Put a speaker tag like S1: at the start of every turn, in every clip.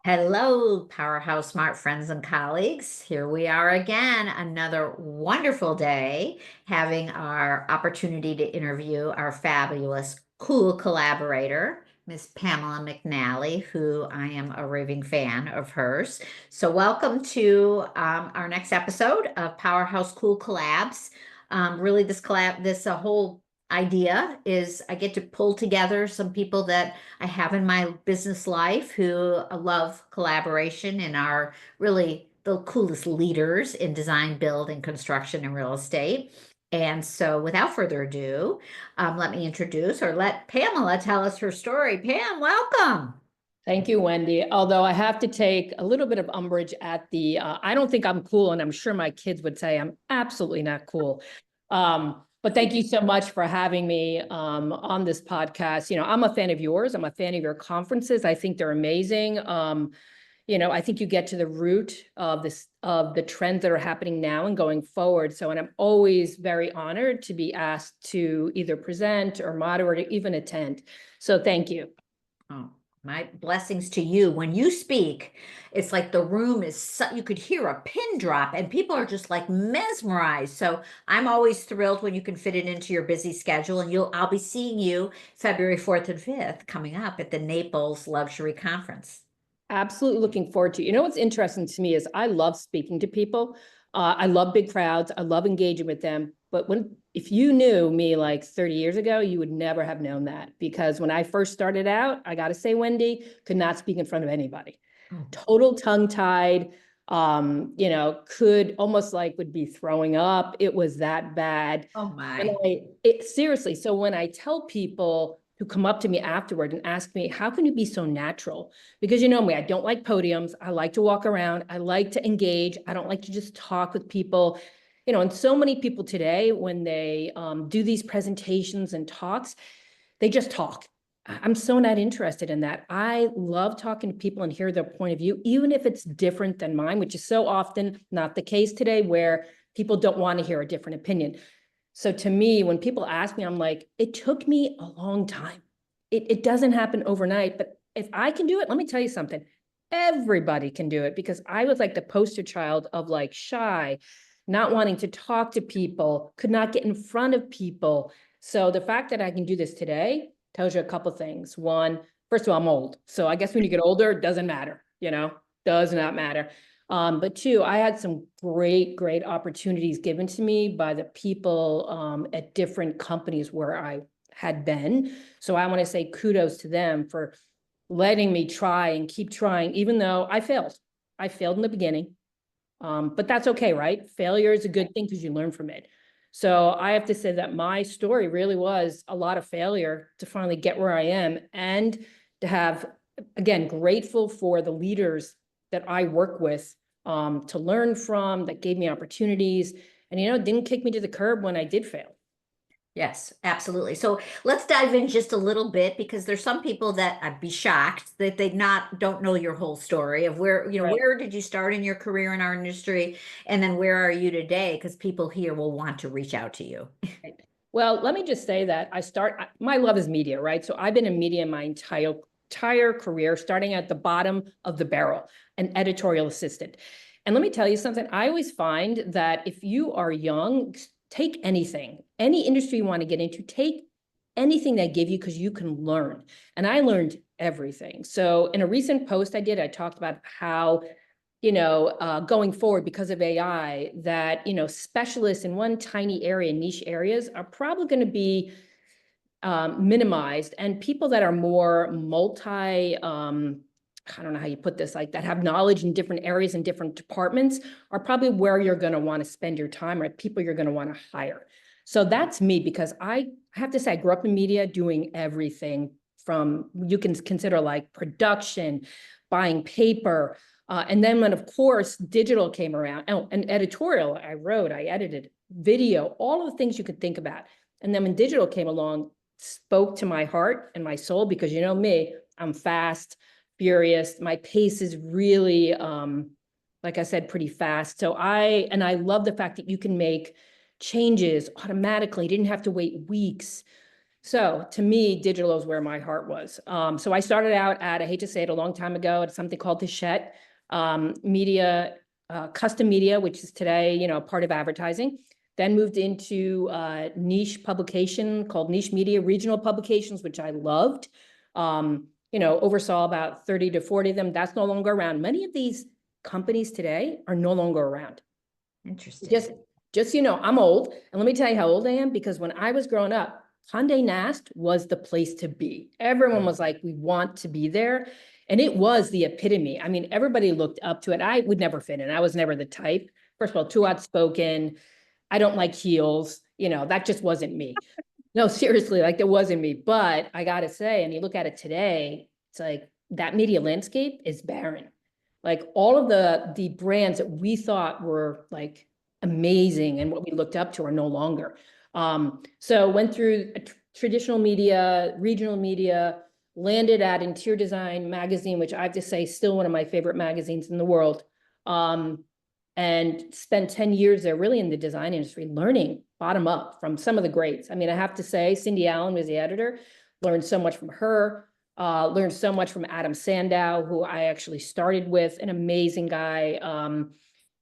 S1: Hello, Powerhouse Smart friends and colleagues. Here we are again, another wonderful day, having our opportunity to interview our fabulous, cool collaborator, Miss Pamela McNally, who I am a raving fan of hers. So, welcome to our next episode of Powerhouse Cool Collabs. Really, this whole idea is I get to pull together some people that I have in my business life who love collaboration and are really the coolest leaders in design, build, and construction and real estate. And so, without further ado, let me introduce or let Pamela tell us her story. Pam, welcome.
S2: Thank you, Wendy. Although I have to take a little bit of umbrage at I don't think I'm cool, and I'm sure my kids would say I'm absolutely not cool. But thank you so much for having me on this podcast. I'm a fan of yours. I'm a fan of your conferences. I think they're amazing. I think you get to the root of the trends that are happening now and going forward. And I'm always very honored to be asked to either present or moderate or even attend. So thank you.
S1: Oh, my blessings to you. When you speak, it's like the room is, you could hear a pin drop and people are just like mesmerized. So I'm always thrilled when you can fit it into your busy schedule. And I'll be seeing you February 4th and 5th coming up at the Naples Luxury Conference.
S2: Absolutely looking forward to it. What's interesting to me is I love speaking to people. I love big crowds. I love engaging with them. But if you knew me like 30 years ago, you would never have known that, because when I first started out, I got to say, Wendy, could not speak in front of anybody. Total tongue-tied, could almost would be throwing up. It was that bad.
S1: Oh my.
S2: Seriously. So when I tell people who come up to me afterward and ask me, how can you be so natural? Because you know me, I don't like podiums. I like to walk around. I like to engage. I don't like to just talk with people. And so many people today, when they do these presentations and talks, they just talk. I'm so not interested in that. I love talking to people and hear their point of view, even if it's different than mine, which is so often not the case today, where people don't want to hear a different opinion. So to me, when people ask me, I'm like, it took me a long time. It doesn't happen overnight, but if I can do it, let me tell you something. Everybody can do it, because I was like the poster child of like shy, not wanting to talk to people, could not get in front of people. So the fact that I can do this today tells you a couple of things. One, first of all, I'm old. So I guess when you get older, it doesn't matter, does not matter. But two, I had some great opportunities given to me by the people at different companies where I had been. So I want to say kudos to them for letting me try and keep trying, even though I failed. I failed in the beginning, but that's okay, right? Failure is a good thing because you learn from it. So I have to say that my story really was a lot of failure to finally get where I am, and to have, again, grateful for the leaders that I work with, to learn from, that gave me opportunities, and, didn't kick me to the curb when I did fail.
S1: Yes, absolutely. So let's dive in just a little bit, because there's some people that I'd be shocked that don't know your whole story of where,
S2: Right.
S1: where did you start in your career in our industry, and then where are you today? Because people here will want to reach out to you.
S2: Well, let me just say that my love is media, right? So I've been in media my entire career, starting at the bottom of the barrel, an editorial assistant. And let me tell you something, I always find that if you are young, take anything, any industry you want to get into, take anything they give you, because you can learn. And I learned everything. So in a recent post I did, I talked about how, going forward, because of AI, that, specialists in one tiny area, niche areas, are probably going to be minimized, and people that are more I don't know how you put this, like that have knowledge in different areas and different departments, are probably where you're going to want to spend your time, or people you're going to want to hire. So that's me, because I have to say, I grew up in media doing everything from, you can consider like production, buying paper, and then when, of course, digital came around, and editorial, I wrote, I edited, video, all of the things you could think about. And then when digital came along, spoke to my heart and my soul, because you know me, I'm fast, furious. My pace is really, like I said, pretty fast. So I love the fact that you can make changes automatically. You didn't have to wait weeks. So to me, digital is where my heart was. So I started out at, I hate to say it, a long time ago, at something called Hachette Media, Custom Media, which is today, you know, part of advertising. Then moved into niche publication called Niche Media Regional Publications, which I loved. You know, oversaw about 30 to 40 of them. That's no longer around. Many of these companies today are no longer around.
S1: Interesting.
S2: Just, you know, I'm old. And let me tell you how old I am, because when I was growing up, Condé Nast was the place to be. Everyone was like, we want to be there. And it was the epitome. I mean, everybody looked up to it. I would never fit in. I was never the type. First of all, too outspoken. I don't like heels. You know, that just wasn't me. No, seriously, like that wasn't me. But I gotta say, and you look at it today, it's like that media landscape is barren. Like all of the brands that we thought were like amazing and what we looked up to are no longer. So went through traditional media, regional media, landed at Interior Design Magazine, which I have to say is still one of my favorite magazines in the world. And spent 10 years there really in the design industry, learning bottom up from some of the greats. I mean, I have to say, Cindy Allen was the editor, learned so much from her, learned so much from Adam Sandow, who I actually started with, an amazing guy.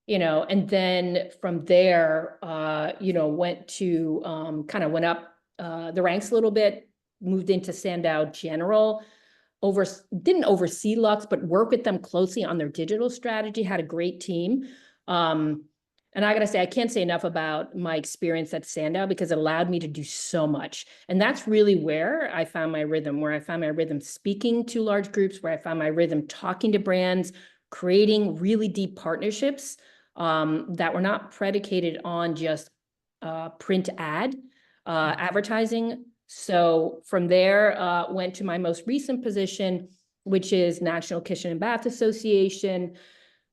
S2: You know, and then from there, you know, went to kind of went up the ranks a little bit, moved into Sandow General, didn't oversee Lux, but work with them closely on their digital strategy, had a great team. And I gotta say, I can't say enough about my experience at Sandow because it allowed me to do so much. And that's really where I found my rhythm, speaking to large groups, where I found my rhythm talking to brands, creating really deep partnerships that were not predicated on just print advertising. So from there, went to my most recent position, which is National Kitchen and Bath Association.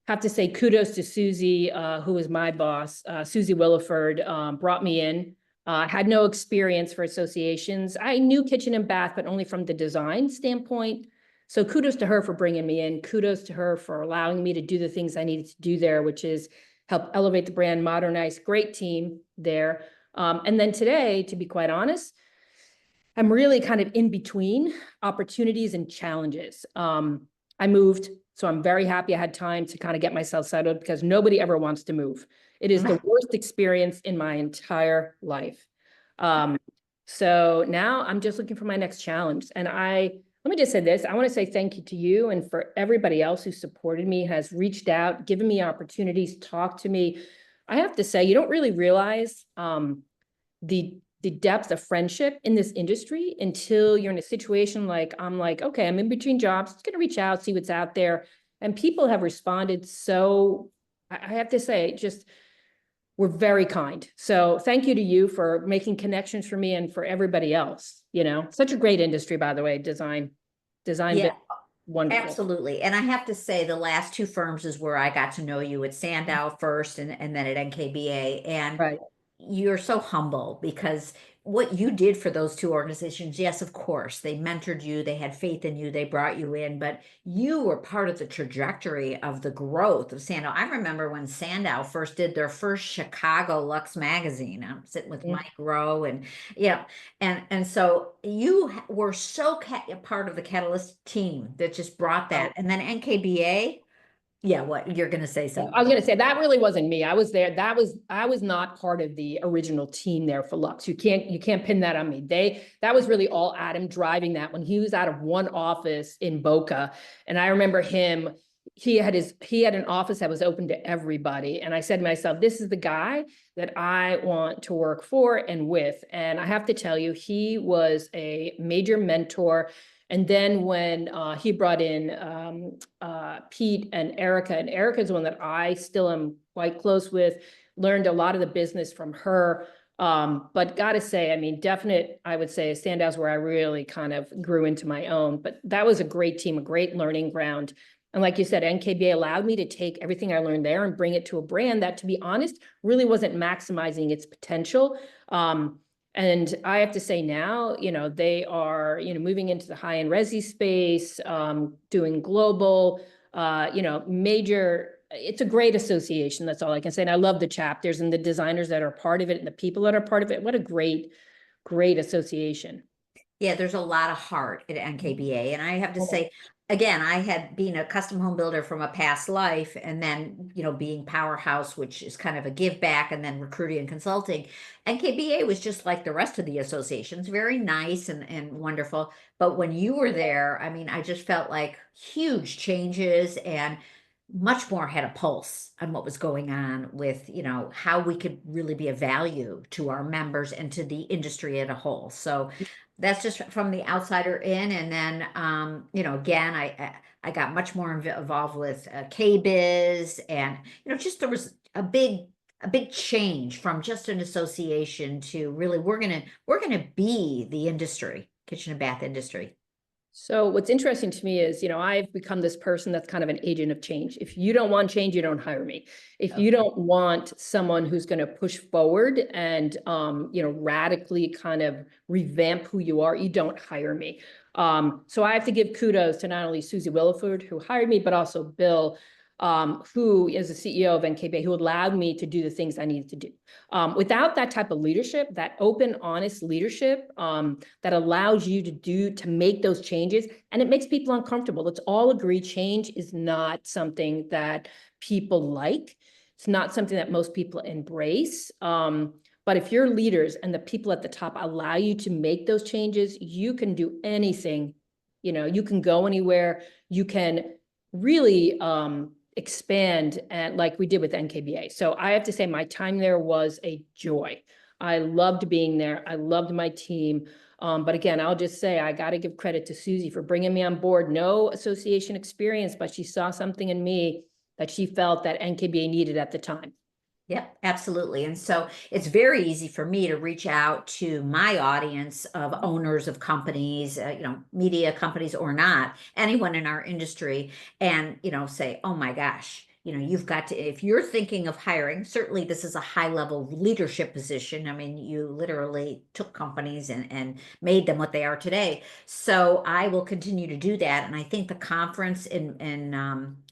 S2: Have to say kudos to Susie, who was my boss. Susie Williford brought me in. Had no experience for associations. I knew kitchen and bath, but only from the design standpoint. So kudos to her for bringing me in. Kudos to her for allowing me to do the things I needed to do there, which is help elevate the brand, modernize. Great team there. And then today, to be quite honest, I'm really kind of in between opportunities and challenges. I moved, so I'm very happy I had time to kind of get myself settled because nobody ever wants to move. It is the worst experience in my entire life. So now I'm just looking for my next challenge. And let me just say this, I want to say thank you to you and for everybody else who supported me, has reached out, given me opportunities, talked to me. I have to say, you don't really realize the depth of friendship in this industry until you're in a situation like, I'm like, okay, I'm in between jobs, it's gonna reach out, see what's out there. And people have responded so, I have to say, just, we're very kind. So thank you to you for making connections for me and for everybody else, you know, such a great industry, by the way, design,
S1: Yeah,
S2: wonderful.
S1: absolutely. And I have to say, the last two firms is where I got to know you at Sandow first and then at NKBA. And
S2: Right.
S1: you're so humble because what you did for those two organizations, yes, of course, they mentored you, they had faith in you, they brought you in, but you were part of the trajectory of the growth of Sandow. I remember when Sandow first did their first Chicago Lux magazine. I'm sitting with
S2: Mm.
S1: Mike Rowe and yeah, and so you were so a part of the Catalyst team that just brought that. And then NKBA, yeah, what you're going to say
S2: Yeah, I was
S1: something.
S2: gonna say that really wasn't me. I was there. I was not part of the original team there for Lux. You can't pin that on me. That was really all Adam driving that when he was out of one office in Boca. And I remember him, he had an office that was open to everybody. And I said to myself, this is the guy that I want to work for and with. And I have to tell you, he was a major mentor. And then when he brought in Pete and Erica is one that I still am quite close with, learned a lot of the business from her. But gotta say, I mean, I would say Sandow's where I really kind of grew into my own, but that was a great team, a great learning ground. And like you said, NKBA allowed me to take everything I learned there and bring it to a brand that, to be honest, really wasn't maximizing its potential. And I have to say now, you know, they are, you know, moving into the high-end resi space, doing global, you know, major, it's a great association. That's all I can say. And I love the chapters and the designers that are part of it and the people that are part of it. What a great, great association.
S1: Yeah, there's a lot of heart at NKBA. And I have to
S2: Oh my
S1: say, again, I had been a custom home builder from a past life, and then, being PowerHouse, which is kind of a give back, and then recruiting and consulting. NKBA was just like the rest of the associations, very nice and wonderful. But when you were there, I mean, I just felt like huge changes and much more had a pulse on what was going on with, how we could really be of value to our members and to the industry as a whole. So that's just from the outsider in. And then, again, I got much more involved with KBiz, and just there was a big change from just an association to really we're gonna be the industry, kitchen and bath industry.
S2: So what's interesting to me is, I've become this person that's kind of an agent of change. If you don't want change, you don't hire me. If you don't want someone who's going to push forward and, radically kind of revamp who you are, you don't hire me. So I have to give kudos to not only Susie Williford, who hired me, but also Bill, who is the CEO of NKBA, who allowed me to do the things I needed to do. Without that type of leadership, that open, honest leadership, that allows you to make those changes, and it makes people uncomfortable. Let's all agree change is not something that people like. It's not something that most people embrace. But if your leaders and the people at the top allow you to make those changes, you can do anything. You can go anywhere. You can really expand, and like we did with NKBA. So I have to say my time there was a joy. I loved being there. I loved my team. But again, I'll just say I got to give credit to Susie for bringing me on board. No association experience, but she saw something in me that she felt that NKBA needed at the time.
S1: Yep, absolutely. And so it's very easy for me to reach out to my audience of owners of companies, media companies or not, anyone in our industry, and, say, oh my gosh, you've got to, if you're thinking of hiring, certainly this is a high level leadership position. I mean, you literally took companies and made them what they are today. So I will continue to do that. And I think the conference, and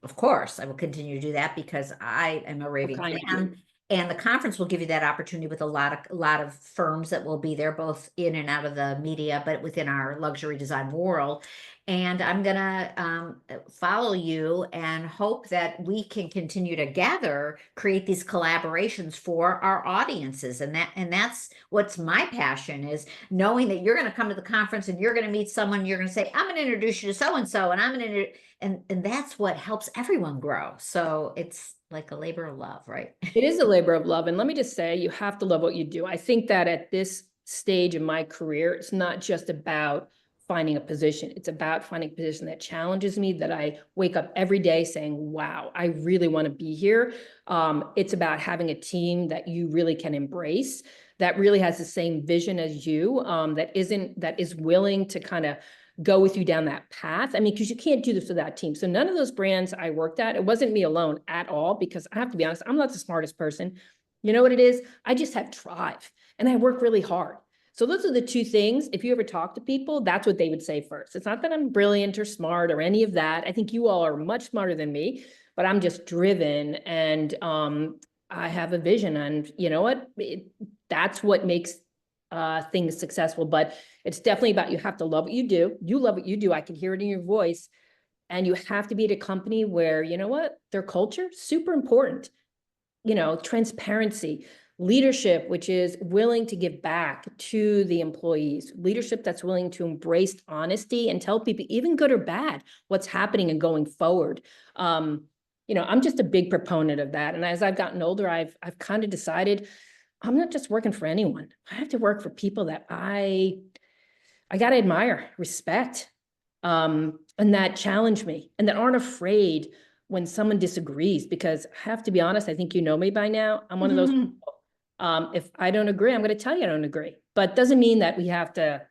S1: of course, I will continue to do that because I am a
S2: What
S1: raving
S2: kind of you?
S1: fan. And the conference will give you that opportunity with a lot of firms that will be there, both in and out of the media, but within our luxury design world. And I'm gonna follow you and hope that we can continue to gather, create these collaborations for our audiences. And that's what's my passion, is knowing that you're gonna come to the conference and you're gonna meet someone, you're gonna say, I'm gonna introduce you to so and so, and I'm gonna and that's what helps everyone grow. So it's like a labor of love, right?
S2: It is a labor of love. And let me just say, you have to love what you do. I think that at this stage in my career, it's not just about finding a position. It's about finding a position that challenges me, that I wake up every day saying, wow, I really want to be here. It's about having a team that you really can embrace, that really has the same vision as you, that is willing to kind of go with you down that path. I mean, because you can't do this without team. So none of those brands I worked at, it wasn't me alone at all, because I have to be honest, I'm not the smartest person. You know what it is? I just have drive and I work really hard. So those are the two things. If you ever talk to people, that's what they would say first. It's not that I'm brilliant or smart or any of that. I think you all are much smarter than me, but I'm just driven, and I have a vision, and you know what? That's what makes things successful. But it's definitely about, you have to love what you do. You love what you do. I can hear it in your voice. And you have to be at a company where, you know what, their culture, super important. Transparency, leadership, which is willing to give back to the employees, leadership that's willing to embrace honesty and tell people, even good or bad, what's happening and going forward. I'm just a big proponent of that. And as I've gotten older, I've kind of decided I'm not just working for anyone. I have to work for people that I got to admire, respect, and that challenge me, and that aren't afraid when someone disagrees. Because I have to be honest, I think you know me by now. I'm one of those people. If I don't agree, I'm going to tell you I don't agree. But doesn't mean that we have to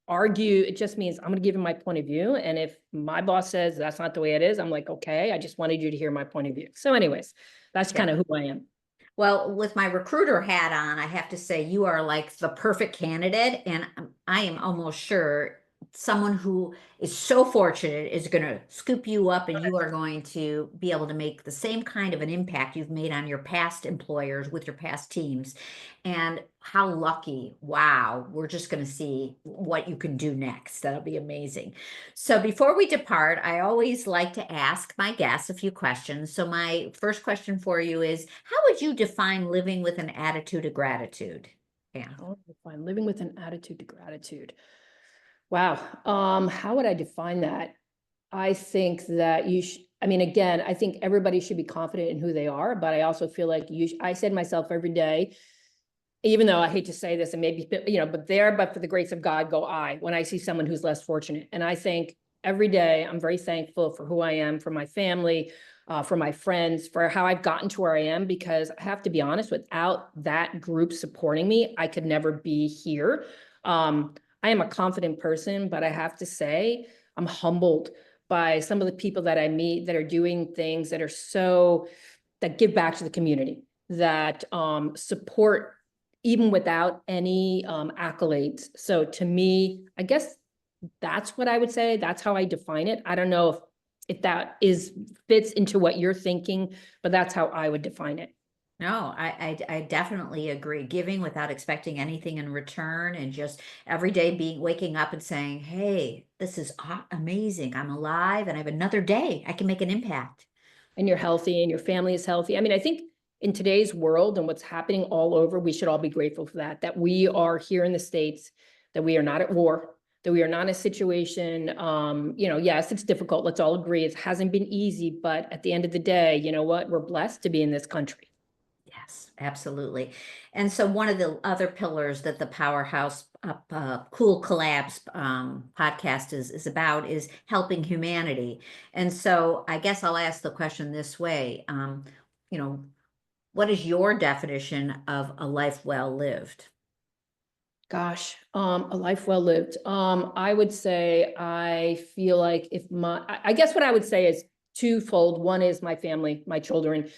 S2: argue. It just means I'm going to give you my point of view. And if my boss says that's not the way it is, I'm like, okay, I just wanted you to hear my point of view. So anyways, that's kind of who I am.
S1: Well, with my recruiter hat on, I have to say you are like the perfect candidate, and I am almost sure someone who is so fortunate is going to scoop you up, and you are going to be able to make the same kind of an impact you've made on your past employers with your past teams. And how lucky. Wow. We're just going to see what you can do next. That'll be amazing. So before we depart, I always like to ask my guests a few questions. So my first question for you is, how would you define living with an attitude of gratitude? Pam?
S2: How would I define living with an attitude to gratitude? Wow. How would I define that? I think that I mean, again, I think everybody should be confident in who they are, but I also feel like I said to myself every day, even though I hate to say this and maybe, but for the grace of God, go I, when I see someone who's less fortunate. And I think every day I'm very thankful for who I am, for my family, for my friends, for how I've gotten to where I am, because I have to be honest, without that group supporting me, I could never be here. I am a confident person, but I have to say I'm humbled by some of the people that I meet that are doing things that give back to the community, that support even without any accolades. So to me, I guess that's what I would say. That's how I define it. I don't know if that fits into what you're thinking, but that's how I would define it.
S1: No, I definitely agree. Giving without expecting anything in return, and just every day waking up and saying, "Hey, this is amazing. I'm alive and I have another day. I can make an impact."
S2: And you're healthy and your family is healthy. I mean, I think in today's world and what's happening all over, we should all be grateful for that we are here in the States, that we are not at war, that we are not in a situation, yes, it's difficult. Let's all agree it hasn't been easy, but at the end of the day, you know what? We're blessed to be in this country.
S1: Yes, absolutely. And so one of the other pillars that the PowerHouse Cool Collabs podcast is about is helping humanity. And so I guess I'll ask the question this way. You know, what is your definition of a life well lived?
S2: Gosh, a life well lived. I would say I feel like I guess what I would say is twofold. One is my family, my children.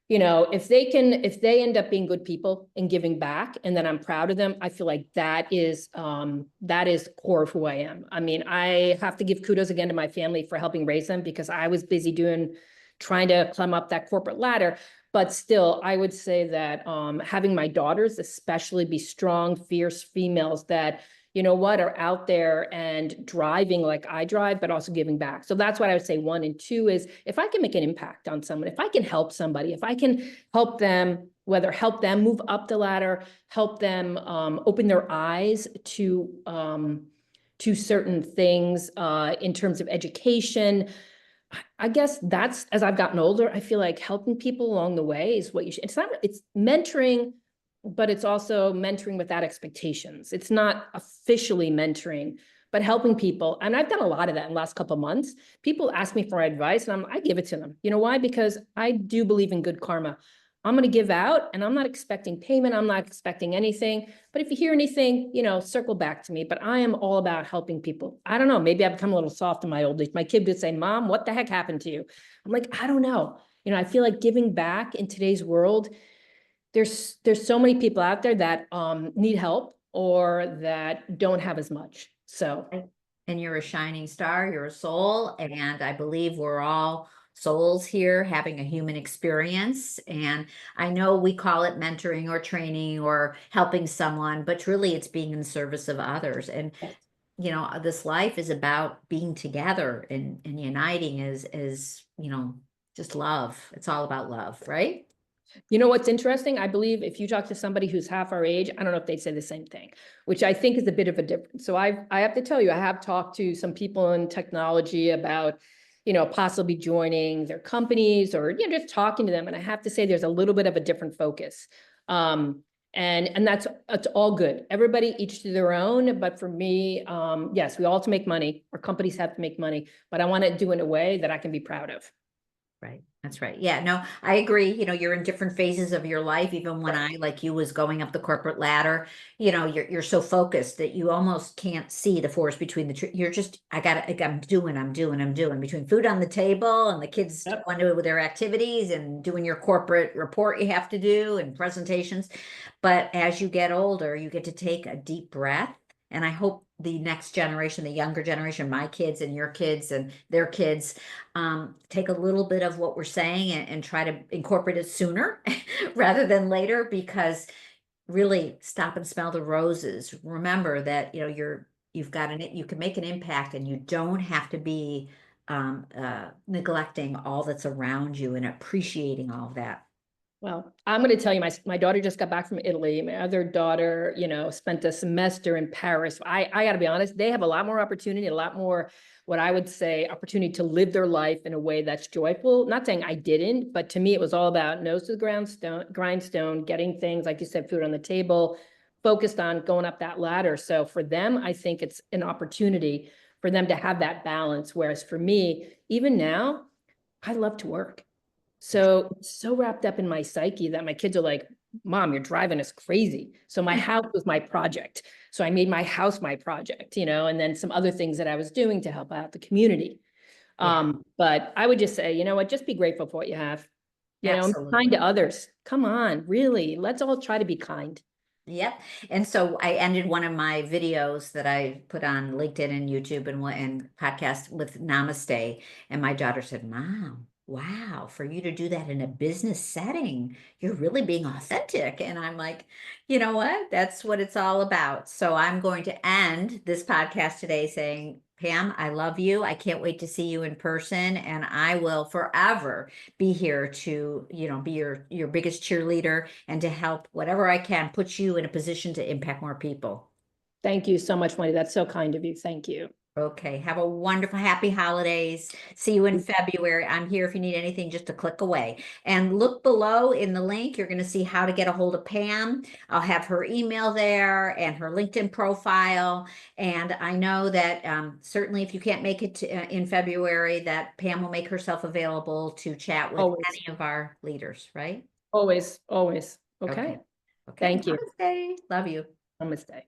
S2: If they end up being good people and giving back, and then I'm proud of them, I feel like that is core of who I am. I mean, I have to give kudos again to my family for helping raise them, because I was busy trying to climb up that corporate ladder. But still, I would say that having my daughters especially be strong, fierce females that, are out there and driving like I drive, but also giving back. So that's what I would say. One, and two is, if I can make an impact on someone, if I can help somebody, if I can help them, whether help them move up the ladder, help them open their eyes to certain things in terms of education. I guess that's, as I've gotten older, I feel like helping people along the way is what you should. It's mentoring, but it's also mentoring without expectations. It's not officially mentoring, but helping people. And I've done a lot of that in the last couple of months. People ask me for advice and I give it to them. You know why? Because I do believe in good karma. I'm going to give out and I'm not expecting payment. I'm not expecting anything. But if you hear anything, circle back to me. But I am all about helping people. I don't know. Maybe I've become a little soft in my old age. My kid would say, "Mom, what the heck happened to you?" I'm like, I don't know. I feel like giving back in today's world, there's so many people out there that need help or that don't have as much. So
S1: And you're a shining star, you're a soul, and I believe we're all souls here having a human experience. And I know we call it mentoring or training or helping someone, but truly it's being in service of others. And this life is about being together and uniting is just love. It's all about love, right?
S2: What's interesting? I believe if you talk to somebody who's half our age, I don't know if they'd say the same thing, which I think is a bit of a difference. So I have to tell you, I have talked to some people in technology about, possibly joining their companies or, just talking to them. And I have to say there's a little bit of a different focus. And it's all good. Everybody each to their own. But for me, yes, we all have to make money. Our companies have to make money, but I want to do it in a way that I can be proud of.
S1: Right. That's right. Yeah, no, I agree. You're in different phases of your life. Even when I, like you, was going up the corporate ladder, you're so focused that you almost can't see the forest between the trees. You're just, I'm doing between food on the table and the kids
S2: Yep.
S1: going to with their activities and doing your corporate report you have to do and presentations. But as you get older, you get to take a deep breath. And I hope the next generation, the younger generation, my kids and your kids and their kids, take a little bit of what we're saying and try to incorporate it sooner rather than later, because really stop and smell the roses. Remember that, you've got you can make an impact, and you don't have to be neglecting all that's around you and appreciating all of that.
S2: Well, I'm going to tell you, my daughter just got back from Italy. My other daughter, spent a semester in Paris. I got to be honest, they have a lot more opportunity, a lot more, what I would say, opportunity to live their life in a way that's joyful. Not saying I didn't, but to me, it was all about nose to the grindstone, getting things, like you said, food on the table, focused on going up that ladder. So for them, I think it's an opportunity for them to have that balance. Whereas for me, even now, I love to work. So it's so wrapped up in my psyche that my kids are like, Mom, you're driving us crazy. So my house was my project. So I made my house my project, and then some other things that I was doing to help out the community.
S1: Yeah,
S2: But I would just say, you know what, just be grateful for what you have. And be kind
S1: absolutely.
S2: to others. Come on, really. Let's all try to be kind.
S1: Yep. And so I ended one of my videos that I put on LinkedIn and YouTube and podcast with namaste. And my daughter said, Mom, wow, for you to do that in a business setting, you're really being authentic. And I'm like, you know what? That's what it's all about. So I'm going to end this podcast today saying, Pam, I love you. I can't wait to see you in person. And I will forever be here to, be your biggest cheerleader and to help whatever I can put you in a position to impact more people.
S2: Thank you so much, Wendy. That's so kind of you. Thank you.
S1: Okay, have a wonderful, happy holidays. See you in February. I'm here if you need anything, just a click away. And look below in the link, you're going to see how to get a hold of Pam. I'll have her email there and her LinkedIn profile. And I know that certainly if you can't make it in February, that Pam will make herself available to chat with
S2: Always,
S1: any of our leaders, right?
S2: always, always. Okay.
S1: Okay. Okay.
S2: Thank you.
S1: Namaste. Love you.
S2: Namaste.